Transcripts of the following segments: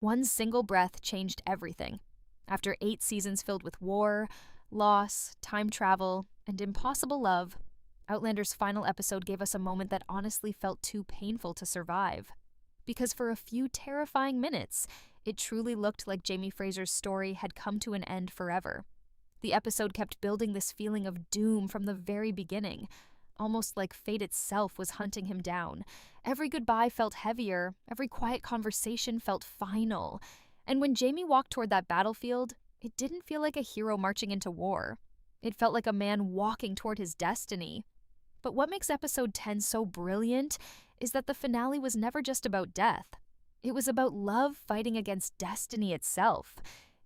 One single breath changed everything. After 8 seasons filled with war, loss, time travel, and impossible love, Outlander's final episode gave us a moment that honestly felt too painful to survive. Because for a few terrifying minutes, it truly looked like Jamie Fraser's story had come to an end forever. The episode kept building this feeling of doom from the very beginning, almost like fate itself was hunting him down. Every goodbye felt heavier, every quiet conversation felt final. And when Jamie walked toward that battlefield, it didn't feel like a hero marching into war. It felt like a man walking toward his destiny. But what makes episode 10 so brilliant is that the finale was never just about death. It was about love fighting against destiny itself.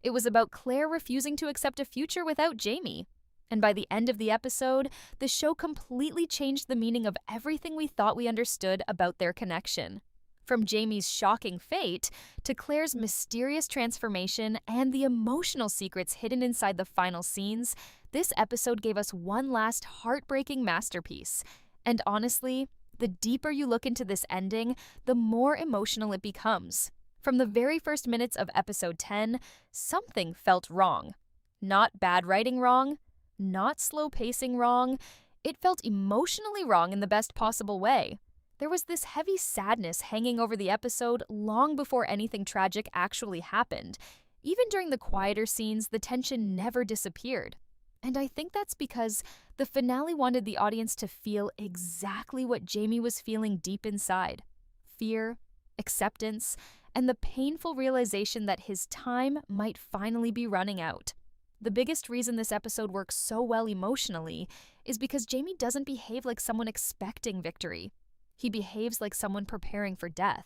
It was about Claire refusing to accept a future without Jamie. And by the end of the episode, the show completely changed the meaning of everything we thought we understood about their connection. From Jamie's shocking fate to Claire's mysterious transformation and the emotional secrets hidden inside the final scenes, this episode gave us one last heartbreaking masterpiece. And honestly, the deeper you look into this ending, the more emotional it becomes. From the very first minutes of episode 10, something felt wrong. Not bad writing wrong, not slow pacing wrong. It felt emotionally wrong in the best possible way. There was this heavy sadness hanging over the episode long before anything tragic actually happened. Even during the quieter scenes, the tension never disappeared. And I think that's because the finale wanted the audience to feel exactly what Jamie was feeling deep inside: fear, acceptance, and the painful realization that his time might finally be running out. The biggest reason this episode works so well emotionally is because Jamie doesn't behave like someone expecting victory. He behaves like someone preparing for death.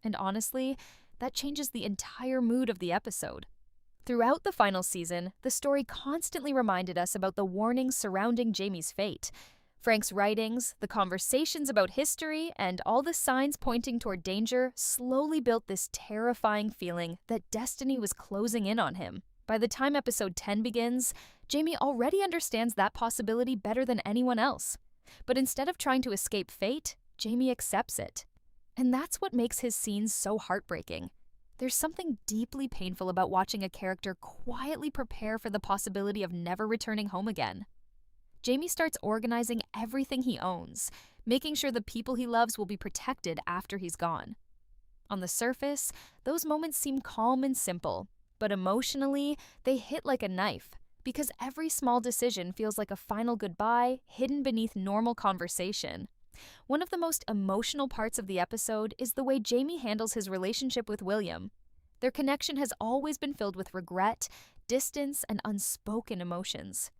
And honestly, that changes the entire mood of the episode. Throughout the final season, the story constantly reminded us about the warnings surrounding Jamie's fate. Frank's writings, the conversations about history, and all the signs pointing toward danger slowly built this terrifying feeling that destiny was closing in on him. By the time episode 10 begins, Jamie already understands that possibility better than anyone else. But instead of trying to escape fate, Jamie accepts it. And that's what makes his scenes so heartbreaking. There's something deeply painful about watching a character quietly prepare for the possibility of never returning home again. Jamie starts organizing everything he owns, making sure the people he loves will be protected after he's gone. On the surface, those moments seem calm and simple, but emotionally, they hit like a knife, because every small decision feels like a final goodbye hidden beneath normal conversation. One of the most emotional parts of the episode is the way Jamie handles his relationship with William. Their connection has always been filled with regret, distance, and unspoken emotions.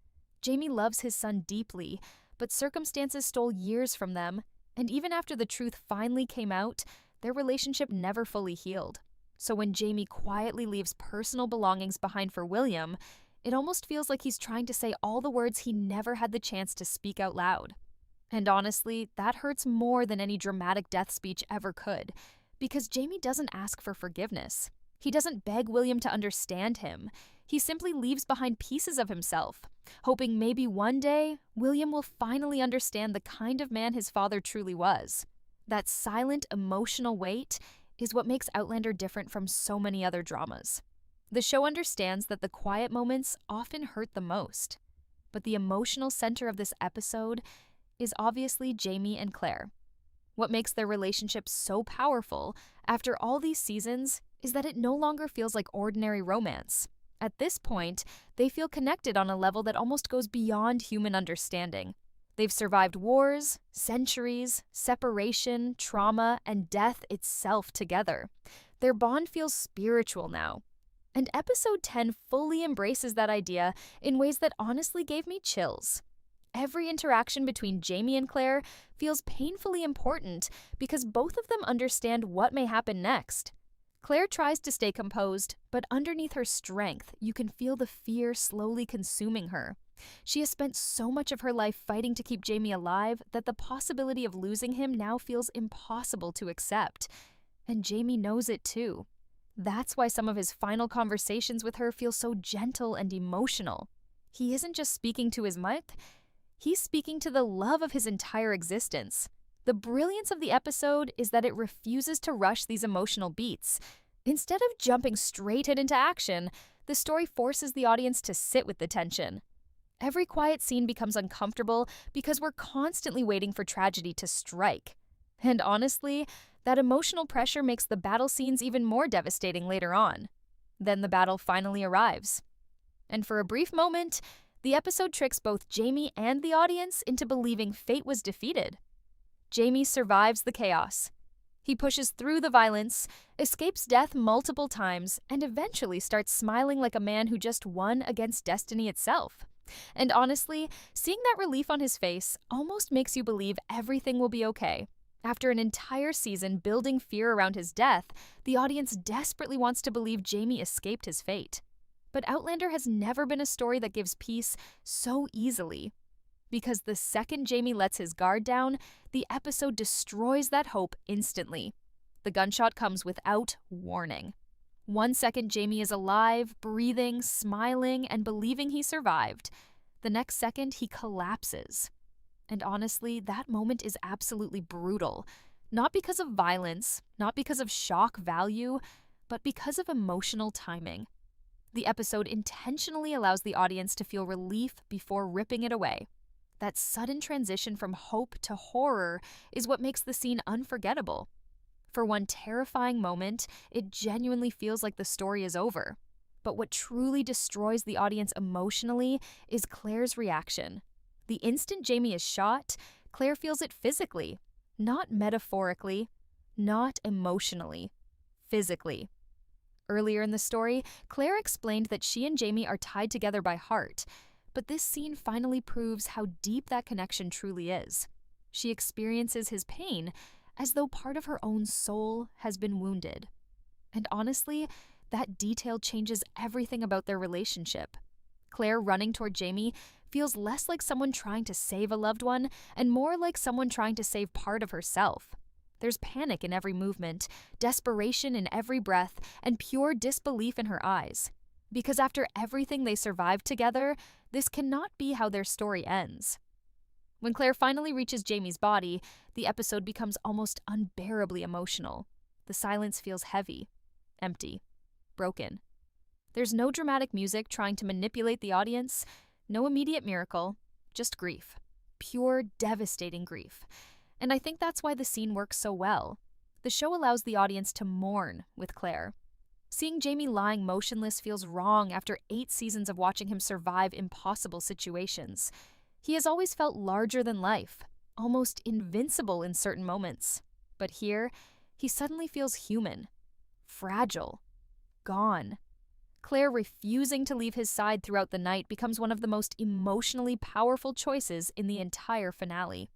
Jamie loves his son deeply, but circumstances stole years from them, and even after the truth finally came out, their relationship never fully healed. So when Jamie quietly leaves personal belongings behind for William, it almost feels like he's trying to say all the words he never had the chance to speak out loud. And honestly, that hurts more than any dramatic death speech ever could, because Jamie doesn't ask for forgiveness. He doesn't beg William to understand him. He simply leaves behind pieces of himself, hoping maybe one day William will finally understand the kind of man his father truly was. That silent, emotional weight is what makes Outlander different from so many other dramas. The show understands that the quiet moments often hurt the most. But the emotional center of this episode is obviously Jamie and Claire. What makes their relationship so powerful after all these seasons is that it no longer feels like ordinary romance. At this point, they feel connected on a level that almost goes beyond human understanding. They've survived wars, centuries, separation, trauma, and death itself together. Their bond feels spiritual now. And episode 10 fully embraces that idea in ways that honestly gave me chills. Every interaction between Jamie and Claire feels painfully important because both of them understand what may happen next. Claire tries to stay composed, but underneath her strength, you can feel the fear slowly consuming her. She has spent so much of her life fighting to keep Jamie alive that the possibility of losing him now feels impossible to accept. And Jamie knows it too. That's why some of his final conversations with her feel so gentle and emotional. He isn't just speaking to his myth, he's speaking to the love of his entire existence. The brilliance of the episode is that it refuses to rush these emotional beats. Instead of jumping straight into action, the story forces the audience to sit with the tension. Every quiet scene becomes uncomfortable because we're constantly waiting for tragedy to strike. And honestly, that emotional pressure makes the battle scenes even more devastating later on. Then the battle finally arrives. And for a brief moment, the episode tricks both Jamie and the audience into believing fate was defeated. Jamie survives the chaos. He pushes through the violence, escapes death multiple times, and eventually starts smiling like a man who just won against destiny itself. And honestly, seeing that relief on his face almost makes you believe everything will be okay. After an entire season building fear around his death, the audience desperately wants to believe Jamie escaped his fate. But Outlander has never been a story that gives peace so easily. Because the second Jamie lets his guard down, the episode destroys that hope instantly. The gunshot comes without warning. 1 second, Jamie is alive, breathing, smiling, and believing he survived. The next second, he collapses. And honestly, that moment is absolutely brutal. Not because of violence, not because of shock value, but because of emotional timing. The episode intentionally allows the audience to feel relief before ripping it away. That sudden transition from hope to horror is what makes the scene unforgettable. For one terrifying moment, it genuinely feels like the story is over. But what truly destroys the audience emotionally is Claire's reaction. The instant Jamie is shot, Claire feels it physically, not metaphorically, not emotionally, physically. Earlier in the story, Claire explained that she and Jamie are tied together by heart, but this scene finally proves how deep that connection truly is. She experiences his pain as though part of her own soul has been wounded. And honestly, that detail changes everything about their relationship. Claire running toward Jamie feels less like someone trying to save a loved one and more like someone trying to save part of herself. There's panic in every movement, desperation in every breath, and pure disbelief in her eyes. Because after everything they survived together, this cannot be how their story ends. When Claire finally reaches Jamie's body, the episode becomes almost unbearably emotional. The silence feels heavy, empty, broken. There's no dramatic music trying to manipulate the audience, no immediate miracle, just grief. Pure, devastating grief. And I think that's why the scene works so well. The show allows the audience to mourn with Claire. Seeing Jamie lying motionless feels wrong after 8 seasons of watching him survive impossible situations. He has always felt larger than life, almost invincible in certain moments. But here, he suddenly feels human, fragile, gone. Claire refusing to leave his side throughout the night becomes one of the most emotionally powerful choices in the entire finale.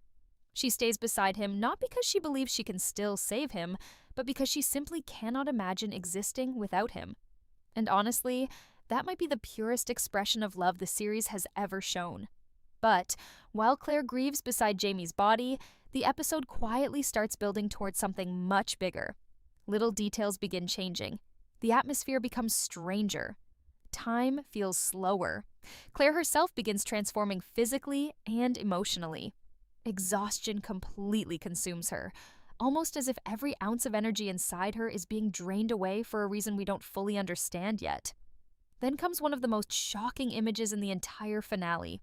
She stays beside him not because she believes she can still save him, but because she simply cannot imagine existing without him. And honestly, that might be the purest expression of love the series has ever shown. But while Claire grieves beside Jamie's body, the episode quietly starts building towards something much bigger. Little details begin changing. The atmosphere becomes stranger. Time feels slower. Claire herself begins transforming physically and emotionally. Exhaustion completely consumes her, almost as if every ounce of energy inside her is being drained away for a reason we don't fully understand yet. Then comes one of the most shocking images in the entire finale.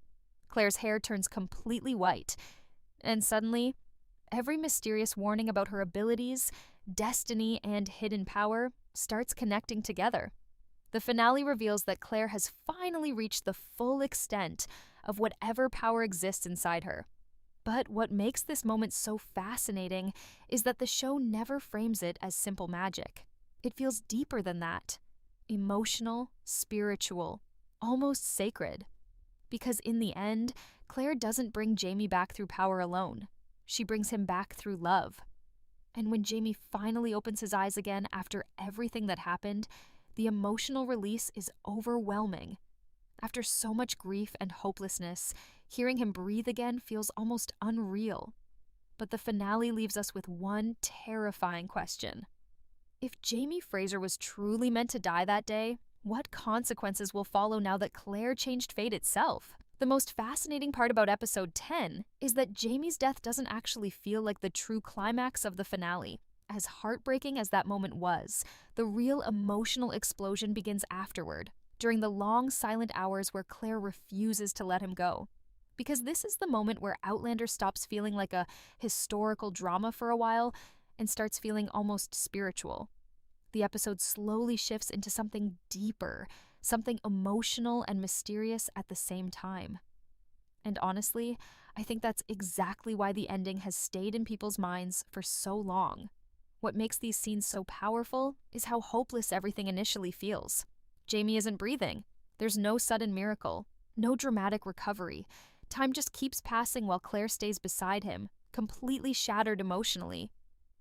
Claire's hair turns completely white, and suddenly, every mysterious warning about her abilities, destiny, and hidden power starts connecting together. The finale reveals that Claire has finally reached the full extent of whatever power exists inside her. But what makes this moment so fascinating is that the show never frames it as simple magic. It feels deeper than that. Emotional, spiritual, almost sacred. Because in the end, Claire doesn't bring Jamie back through power alone. She brings him back through love. And when Jamie finally opens his eyes again after everything that happened, the emotional release is overwhelming. After so much grief and hopelessness, hearing him breathe again feels almost unreal. But the finale leaves us with one terrifying question. If Jamie Fraser was truly meant to die that day, what consequences will follow now that Claire changed fate itself? The most fascinating part about episode 10 is that Jamie's death doesn't actually feel like the true climax of the finale. as heartbreaking as that moment was, the real emotional explosion begins afterward, during the long silent hours where Claire refuses to let him go. Because this is the moment where Outlander stops feeling like a historical drama for a while and starts feeling almost spiritual. The episode slowly shifts into something deeper, something emotional and mysterious at the same time. And honestly, I think that's exactly why the ending has stayed in people's minds for so long. What makes these scenes so powerful is how hopeless everything initially feels. Jamie isn't breathing. There's no sudden miracle, no dramatic recovery. Time just keeps passing while Claire stays beside him, completely shattered emotionally.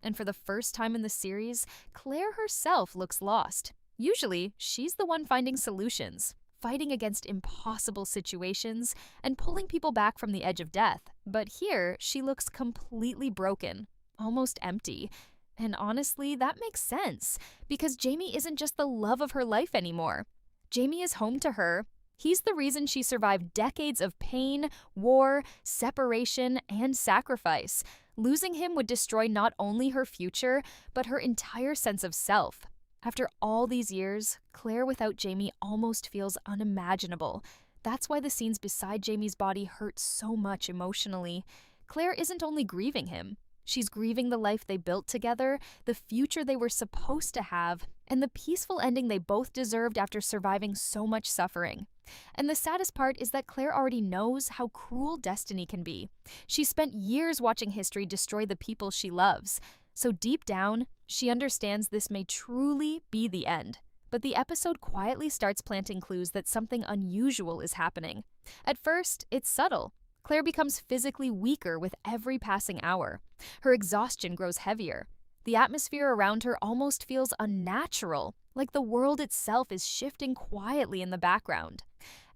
And for the first time in the series, Claire herself looks lost. Usually, she's the one finding solutions, fighting against impossible situations, and pulling people back from the edge of death. But here, she looks completely broken, almost empty. And honestly, that makes sense, because Jamie isn't just the love of her life anymore. Jamie is home to her. He's the reason she survived decades of pain, war, separation, and sacrifice. Losing him would destroy not only her future, but her entire sense of self. After all these years, Claire without Jamie almost feels unimaginable. That's why the scenes beside Jamie's body hurt so much emotionally. Claire isn't only grieving him. She's grieving the life they built together, the future they were supposed to have, and the peaceful ending they both deserved after surviving so much suffering. And the saddest part is that Claire already knows how cruel destiny can be. She spent years watching history destroy the people she loves. So deep down, she understands this may truly be the end. But the episode quietly starts planting clues that something unusual is happening. At first, it's subtle. Claire becomes physically weaker with every passing hour. Her exhaustion grows heavier. The atmosphere around her almost feels unnatural, like the world itself is shifting quietly in the background.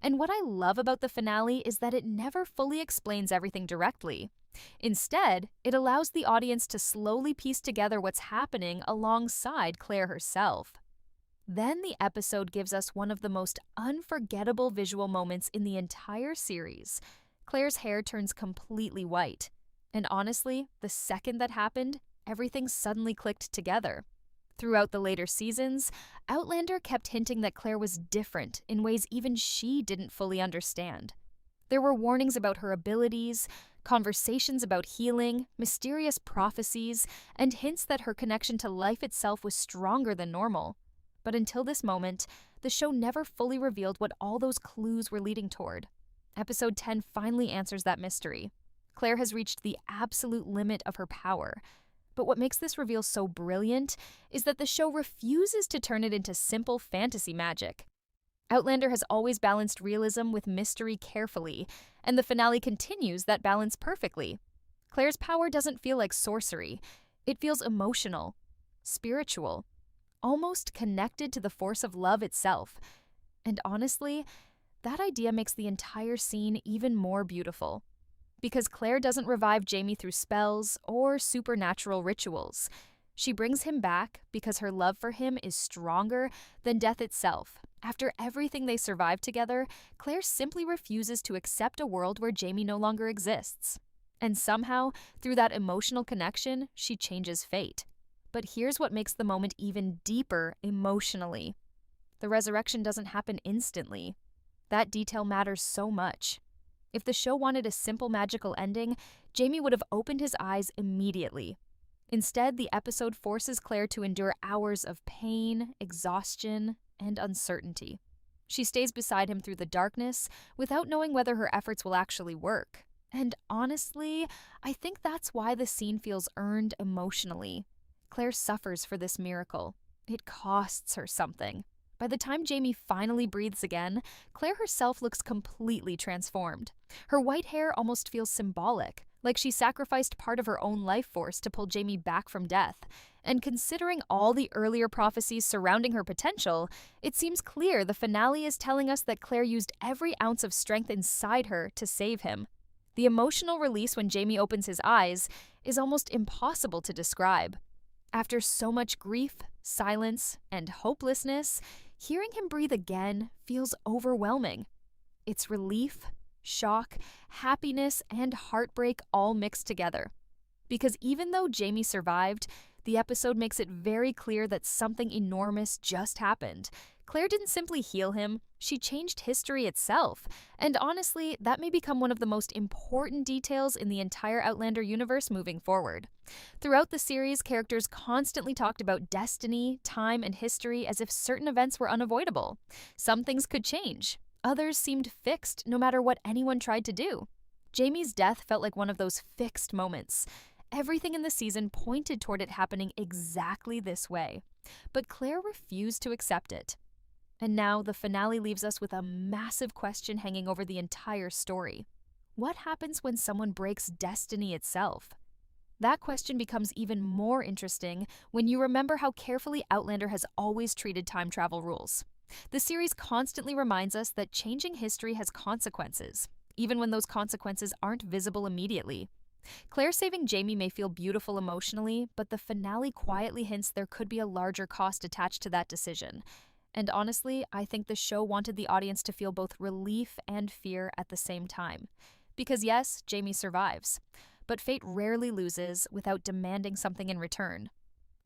And what I love about the finale is that it never fully explains everything directly. Instead, it allows the audience to slowly piece together what's happening alongside Claire herself. Then the episode gives us one of the most unforgettable visual moments in the entire series. Claire's hair turns completely white. And honestly, the second that happened, everything suddenly clicked together. Throughout the later seasons, Outlander kept hinting that Claire was different in ways even she didn't fully understand. There were warnings about her abilities, conversations about healing, mysterious prophecies, and hints that her connection to life itself was stronger than normal. But until this moment, the show never fully revealed what all those clues were leading toward. Episode 10 finally answers that mystery. Claire has reached the absolute limit of her power. But what makes this reveal so brilliant is that the show refuses to turn it into simple fantasy magic. Outlander has always balanced realism with mystery carefully, and the finale continues that balance perfectly. Claire's power doesn't feel like sorcery. It feels emotional, spiritual, almost connected to the force of love itself. And honestly, that idea makes the entire scene even more beautiful. Because Claire doesn't revive Jamie through spells or supernatural rituals. She brings him back because her love for him is stronger than death itself. After everything they survived together, Claire simply refuses to accept a world where Jamie no longer exists. And somehow, through that emotional connection, she changes fate. But here's what makes the moment even deeper emotionally. The resurrection doesn't happen instantly. That detail matters so much. If the show wanted a simple magical ending, Jamie would have opened his eyes immediately. Instead, the episode forces Claire to endure hours of pain, exhaustion, and uncertainty. She stays beside him through the darkness without knowing whether her efforts will actually work. And honestly, I think that's why the scene feels earned emotionally. Claire suffers for this miracle. It costs her something. By the time Jamie finally breathes again, Claire herself looks completely transformed. Her white hair almost feels symbolic, like she sacrificed part of her own life force to pull Jamie back from death. And considering all the earlier prophecies surrounding her potential, it seems clear the finale is telling us that Claire used every ounce of strength inside her to save him. The emotional release when Jamie opens his eyes is almost impossible to describe. After so much grief, silence, and hopelessness, hearing him breathe again feels overwhelming. It's relief, shock, happiness, and heartbreak all mixed together. Because even though Jamie survived, The episode makes it very clear that something enormous just happened. Claire didn't simply heal him, she changed history itself. And honestly, that may become one of the most important details in the entire Outlander universe moving forward. Throughout the series, characters constantly talked about destiny, time, and history as if certain events were unavoidable. Some things could change. Others seemed fixed no matter what anyone tried to do. Jamie's death felt like one of those fixed moments. Everything in the season pointed toward it happening exactly this way. But Claire refused to accept it. And now the finale leaves us with a massive question hanging over the entire story. What happens when someone breaks destiny itself? That question becomes even more interesting when you remember how carefully Outlander has always treated time travel rules. The series constantly reminds us that changing history has consequences, even when those consequences aren't visible immediately. Claire saving Jamie may feel beautiful emotionally, but the finale quietly hints there could be a larger cost attached to that decision. And honestly, I think the show wanted the audience to feel both relief and fear at the same time. Because yes, Jamie survives, but fate rarely loses without demanding something in return.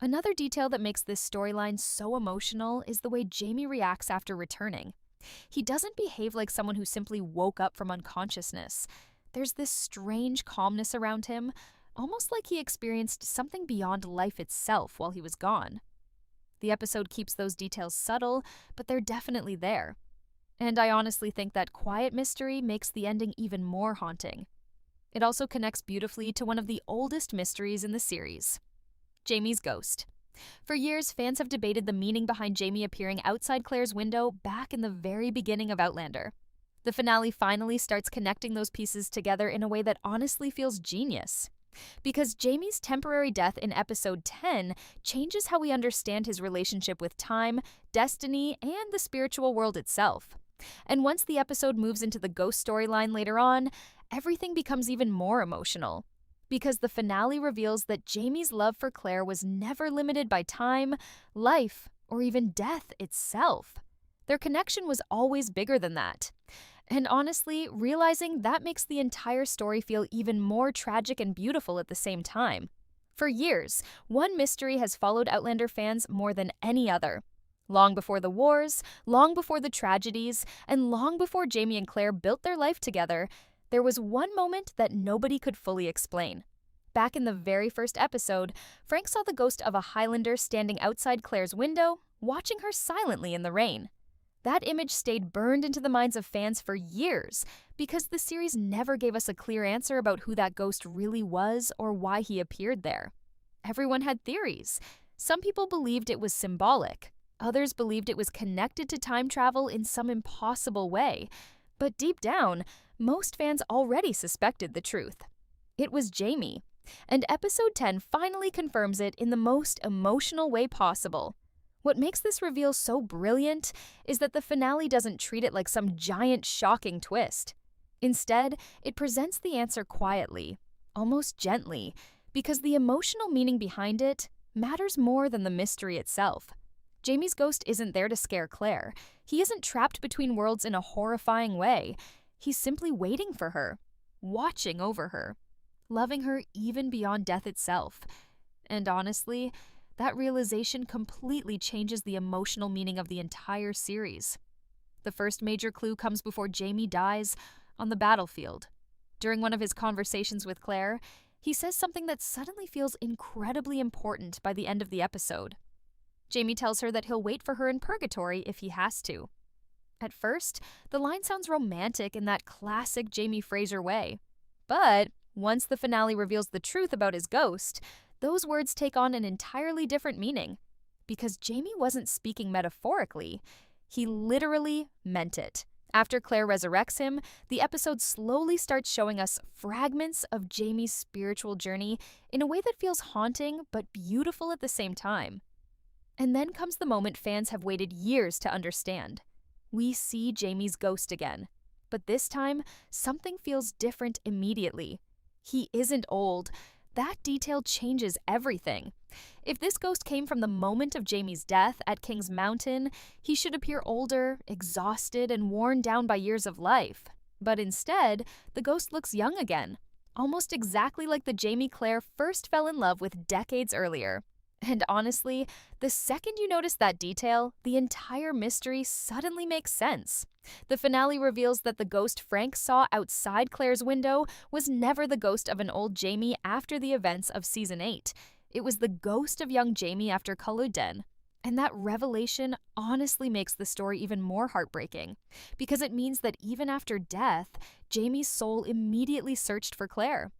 Another detail that makes this storyline so emotional is the way Jamie reacts after returning. He doesn't behave like someone who simply woke up from unconsciousness. There's this strange calmness around him, almost like he experienced something beyond life itself while he was gone. The episode keeps those details subtle, but they're definitely there. And I honestly think that quiet mystery makes the ending even more haunting. It also connects beautifully to one of the oldest mysteries in the series, Jamie's ghost. For years, fans have debated the meaning behind Jamie appearing outside Claire's window back in the very beginning of Outlander. The finale finally starts connecting those pieces together in a way that honestly feels genius. Because Jamie's temporary death in episode 10 changes how we understand his relationship with time, destiny, and the spiritual world itself. And once the episode moves into the ghost storyline later on, everything becomes even more emotional. Because the finale reveals that Jamie's love for Claire was never limited by time, life, or even death itself. Their connection was always bigger than that. And honestly, realizing that makes the entire story feel even more tragic and beautiful at the same time. For years, one mystery has followed Outlander fans more than any other. Long before the wars, long before the tragedies, and long before Jamie and Claire built their life together, there was one moment that nobody could fully explain. Back in the very first episode, Frank saw the ghost of a Highlander standing outside Claire's window, watching her silently in the rain. That image stayed burned into the minds of fans for years because the series never gave us a clear answer about who that ghost really was or why he appeared there. Everyone had theories. Some people believed it was symbolic. Others believed it was connected to time travel in some impossible way. But deep down, most fans already suspected the truth. It was Jamie. And episode 10 finally confirms it in the most emotional way possible. What makes this reveal so brilliant is that the finale doesn't treat it like some giant shocking twist. Instead, it presents the answer quietly, almost gently, because the emotional meaning behind it matters more than the mystery itself. Jamie's ghost isn't there to scare Claire. He isn't trapped between worlds in a horrifying way. He's simply waiting for her, watching over her, loving her even beyond death itself. And honestly, that realization completely changes the emotional meaning of the entire series. The first major clue comes before Jamie dies on the battlefield. During one of his conversations with Claire, he says something that suddenly feels incredibly important by the end of the episode. Jamie tells her that he'll wait for her in purgatory if he has to. At first, the line sounds romantic in that classic Jamie Fraser way. But once the finale reveals the truth about his ghost, those words take on an entirely different meaning. Because Jamie wasn't speaking metaphorically, he literally meant it. After Claire resurrects him, the episode slowly starts showing us fragments of Jamie's spiritual journey in a way that feels haunting but beautiful at the same time. And then comes the moment fans have waited years to understand. We see Jamie's ghost again. But this time, something feels different immediately. He isn't old. That detail changes everything. If this ghost came from the moment of Jamie's death at King's Mountain, he should appear older, exhausted, and worn down by years of life. But instead, the ghost looks young again, almost exactly like the Jamie Claire first fell in love with decades earlier. And honestly, the second you notice that detail, the entire mystery suddenly makes sense. The finale reveals that the ghost Frank saw outside Claire's window was never the ghost of an old Jamie after the events of season 8. It was the ghost of young Jamie after Culloden. And that revelation honestly makes the story even more heartbreaking, because it means that even after death, Jamie's soul immediately searched for Claire.